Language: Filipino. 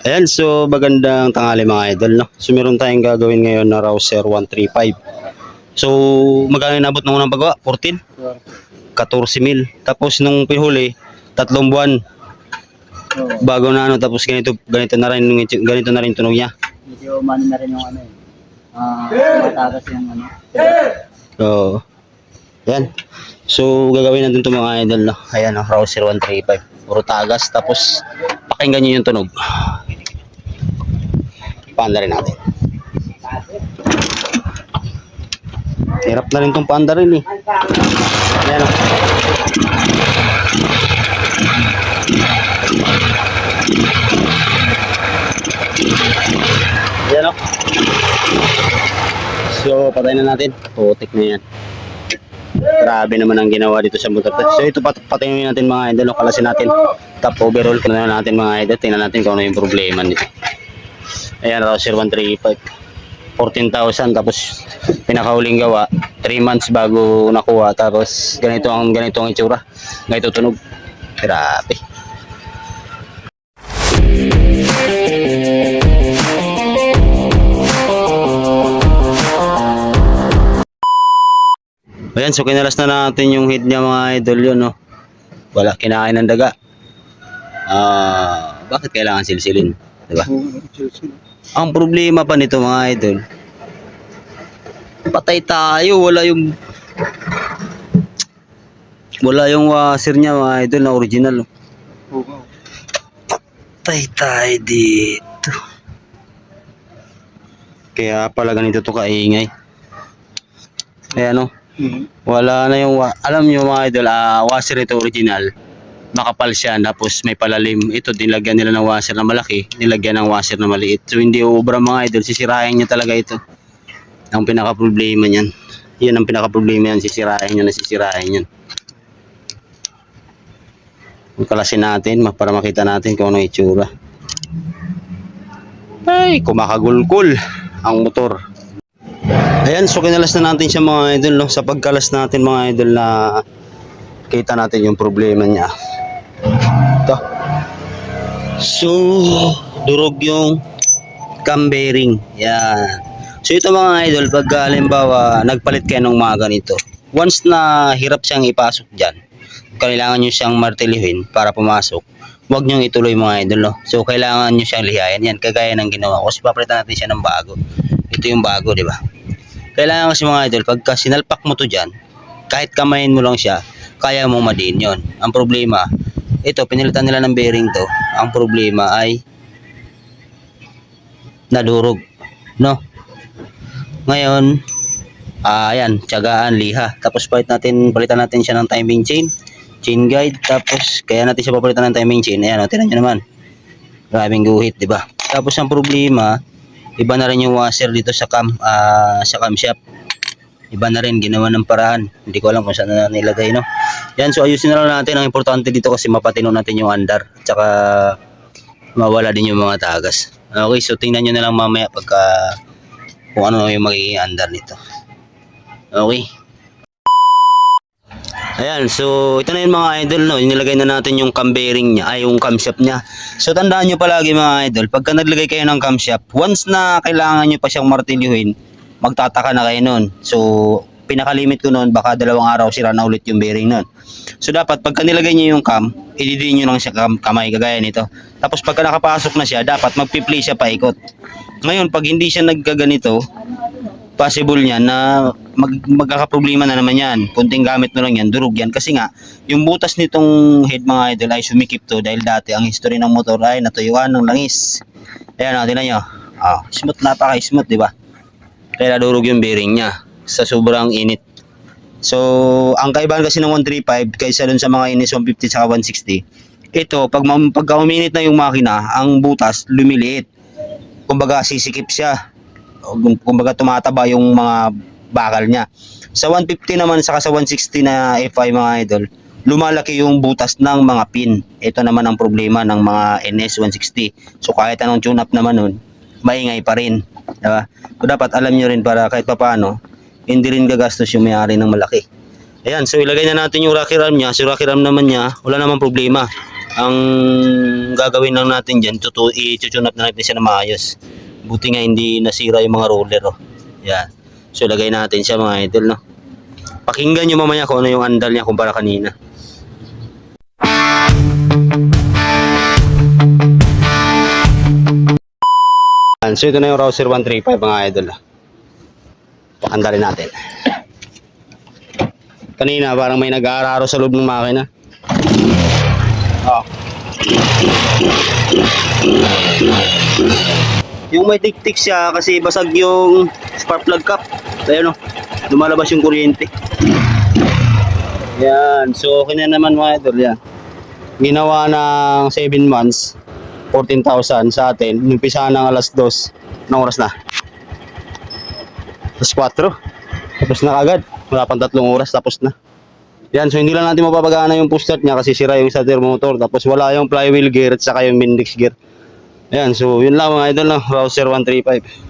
Ayan, so magandang tanghali mga idol, no? So meron tayong gagawin ngayon na Rouser 135. So magkano inabot ng unang paggawa? 14? 14 mil. Tapos nung pinhuli, 3 buwan bago na ano, tapos ganito na rin tunog niya. Medyo umano na rin yung ano eh. Matagas yung ano. So ayan. So gagawin natin ito mga idol, no? Ayan, no? Rouser 135. Puro tagas, tapos pakinggan nyo yung tunog. Paanda rin natin. Hirap na rin itong paanda rin eh. Ayan o. Ayan o. So patay na natin. Putik na yan. Grabe naman ang ginawa dito sa motor. So ito patayin natin mga idol. Kalasin natin. Top overall ko na natin mga idol. Tingnan natin kung ano yung problema nito. Ayan, Rouser 135. 14,000 tapos pinakahuling gawa 3 months bago nakuha, tapos ganito ang itsura, ganito tunog. Grabe. Ayan, so kinalas na natin yung head niya mga idol, yun no. Wala, kinakain ng daga. Bakit kailangan silsilin, diba? Ang problema pa nito mga idol, patay tayo, wala yung washer niya mga idol na original. Patay tayo dito. Kaya pala ganito to kaingay. Ayan o. Wala na yung alam nyo mga idol, washer ito original. Makapal siya, tapos may palalim. Ito nilagyan nila ng washer na malaki, nilagyan ng washer na maliit. So hindi ubra mga idol, sisirain niya talaga ito. Ang pinaka problema niyan. Yan ang pinaka problema niyan, sisirain yan. Kalasin natin para makita natin kung ano itsura. Ay, kumakagulkul ang motor. Ayan, so kinalas na natin siya mga idol, no? Sa pagkalas natin mga idol na kita natin yung problema niya. Ito. So, durog yung cam bearing. Yan. So ito mga idol, pag halimbawa nagpalit kayo ng mga ganito, once na hirap siyang ipasok dyan, kailangan nyo siyang martilihin para pumasok, huwag nyo ituloy mga idol, no? So kailangan nyo siyang lihayan. Yan, kagaya ng ginawa ko. Kasi papalitan natin siya ng bago. Ito yung bago, di ba? Kailangan kasi mga idol, pagka sinalpak mo to dyan, kahit kamayin mo lang siya, kaya mong madiin yun. Ang problema, ito, pinilitan nila ng bearing to. Ang problema ay nadurog, no? Ngayon, ayan, tiyagaan, liha. Tapos palitan natin siya ng timing chain guide. Tapos, kaya natin siya papalitan ng timing chain. Ayan, tingnan nyo naman. Grabing guhit, di ba? Tapos, ang problema, iba na rin yung washer dito sa camshaft. Iba na rin, ginawa ng paraan. Hindi ko alam kung saan na nilagay, no? Yan, so ayusin na lang natin. Ang importante dito kasi mapatino natin yung andar. At saka mawala din yung mga tagas. Okay, so tingnan nyo na lang mamaya pagka kung ano yung magiging andar nito. Okay. Ayan, so ito na yung mga idol, no? Inilagay na natin yung cam bearing niya, ay yung camshaft niya. So tandaan nyo palagi mga idol, pagka naglagay kayo ng camshaft, once na kailangan nyo pa siyang martilyuhin, magtataka na kayo nun. So pinakalimit ko nun, baka 2 araw sira na ulit yung bearing nun. So dapat pagka nilagay nyo yung cam, ididiin nyo lang siya kamay kagaya nito. Tapos pagka nakapasok na siya, dapat magpi-play siya paikot. Ngayon pag hindi siya nagkaganito, possible niyan na magkakaproblema na naman yan. Kunting gamit mo lang yan, durog yan. Kasi nga, yung butas nitong head mga idol ay sumikip to dahil dati ang history ng motor ay natuyuan ng langis. Ayan, tingnan nyo. Smooth, napaka-smooth, di ba? Kaya durog yung bearing niya sa sobrang init. So, ang kaibahan kasi ng 135 kaysa dun sa mga NS 150 at 160, ito, pagka uminit na yung makina, ang butas lumiliit. Kumbaga, sisikip siya. Kumbaga, tumataba yung mga bakal niya. Sa 150 naman, saka sa 160 na FI mga idol, lumalaki yung butas ng mga pin. Ito naman ang problema ng mga NS 160. So, kahit anong tune-up naman nun, maingay pa rin. Diba? So, dapat alam nyo rin para kahit papaano, hindi rin gagastos yung may-ari ng malaki. Ayan, so ilagay na natin yung rocker arm niya. So rocker arm naman niya, wala namang problema. Ang gagawin lang natin dyan, i-tune up na natin siya na maayos. Buti nga hindi nasira yung mga roller. Oh. Yan. So lagay natin siya mga idol. No? Pakinggan nyo mamaya kung ano yung andal niya kumpara kanina. So ito na yung Rouser 135 mga idol. Pakandalin natin. Kanina parang may nag-aararo sa loob ng makina. Oh. Yung may tik-tik siya kasi basag yung spark plug cap. Ayun oh, lumalabas yung kuryente. Yan, so okay na naman mga idol yan. Ginawa ng 7 months, 14,000 sa atin. Umpisa ng alas 2. Anong oras na? Alas 4. Tapos na kagad. Wala pang 3 oras, tapos na. Yan, so hindi lang natin mapapagana yung push start niya kasi sira yung starter motor. Tapos wala yung flywheel gear at saka yung Mindex gear. Yan, so yun lang mga idol, no? Rouser 135.